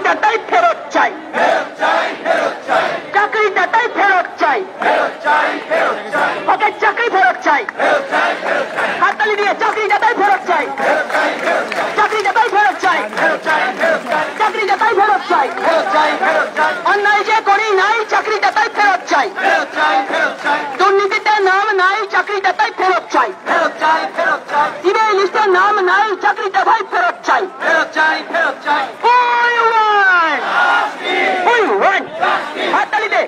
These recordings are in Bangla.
চাকরিদাতাই ফেরত চাই, চাকরিদাতাই ফেরত চাই, ওকে চাকরি ফেরত চাই, হাততালি দিয়ে চাকরিদাতাই ফেরত চাই, চাকরিদাতাই ফেরত চাই, চাকরিদাতাই ফেরত চাই, অন্যায় যে করি নাই চাকরিদাতাই ফেরত চাই, দুর্নীতিতে নাম নাই চাকরিদাতাই ফেরত চাই, ইমেল লিস্টের নাম নাই চাকরিদাতাই ফেরত চাই, হাততালি দে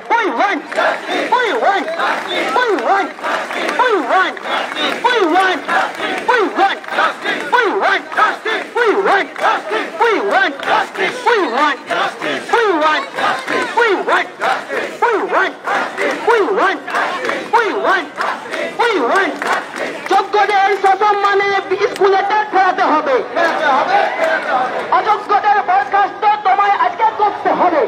যোগ্যদের সসম্মানে স্কুলে ফেরাতে হবে, অযোগ্যদের বরখাস্ত তোমায় আজকে করতে হবে,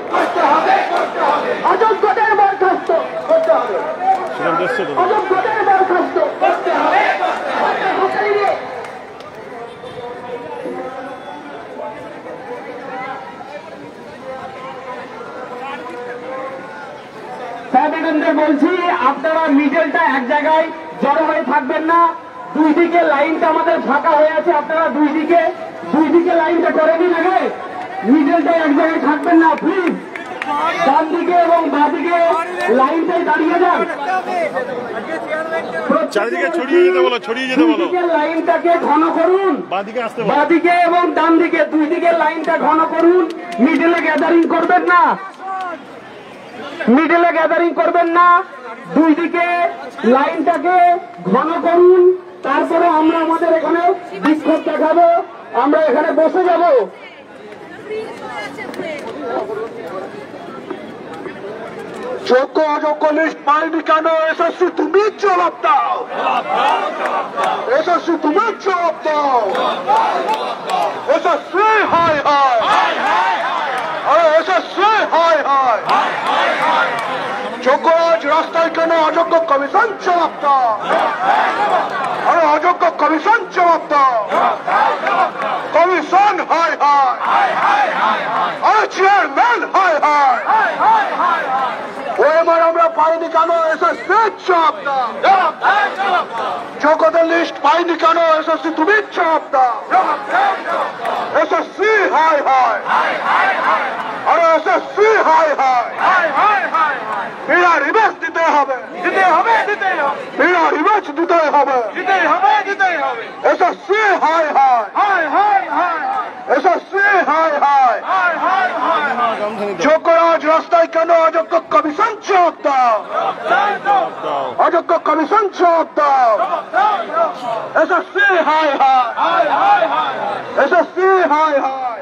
অযোগ্যদের বরখাস্ত করতে হবে, অযোগ্যদের বরখাস্ত করতে হবে। সাহেবগঞ্জে বলছি আপনারা মিডলটা এক জায়গায় জড়ো হয়ে থাকবেন না, দুই দিকে লাইনটা আমাদের ফাঁকা হয়ে আছে, আপনারা দুই দিকে লাইনটা করে দিন, আগে মিডলটা এক জায়গায় থাকবেন না প্লিজ, ডান দিকে এবং বাঁ দিকে লাইনটাই দাঁড়িয়ে যান, চারিদিকে ছড়িয়ে যেতে বলো, ছড়িয়ে যেতে বলো, লাইনটাকে ঘন করুন, বাঁ দিকে এবং ডান দিকে দুই দিকে লাইনটা ঘন করুন, মিডলে গ্যাদারিং করবেন না, মিডলে গ্যাদারিং করবেন না, দুই দিকে লাইনটাকে ঘন করুন, তারপরে আমরা আমাদের এখানে বিক্ষোভ দেখাবো, আমরা এখানে বসে যাব। যোগ্য অযোগ্য লিস্ট পাইনি কেন? এসএসসি তুমি জবাব দাও, এসএসসি তুমি জবাব দাও, এসএসসি হায় হায়, আরে এসএসসি হায় হায়, যোগ্য আজ রাস্তায় কেন? অযোগ্য কমিশন জবাব দাও, আরে অযোগ্য কমিশন জবাব দাও, কমিশন হায় হায়, আরে চেয়ারম্যান হায় হায়, ওএমআর আমরা পাইনি কেন? এসএসসি জবাব দাও, যোগ্যদের লিস্ট পাইনি কেন? এসএসসি তুমি জবাব দাও, এসএসসি হায় হায়, আরে এসএসসি হায় হায়, বিনা রিবেস দিতে হবে, বিনা রিবেস দিতে হবে, এসএসসি হায় হায়, এসএসসি হায় হায়, যোগ্যরাজ রাস্তায় কেন? অযোগ্য কমিশন জবাব দাও, অযোগ্য কমিশন জবাব দাও, এসএসসি হায় হায়, এসএসসি হায় হায়,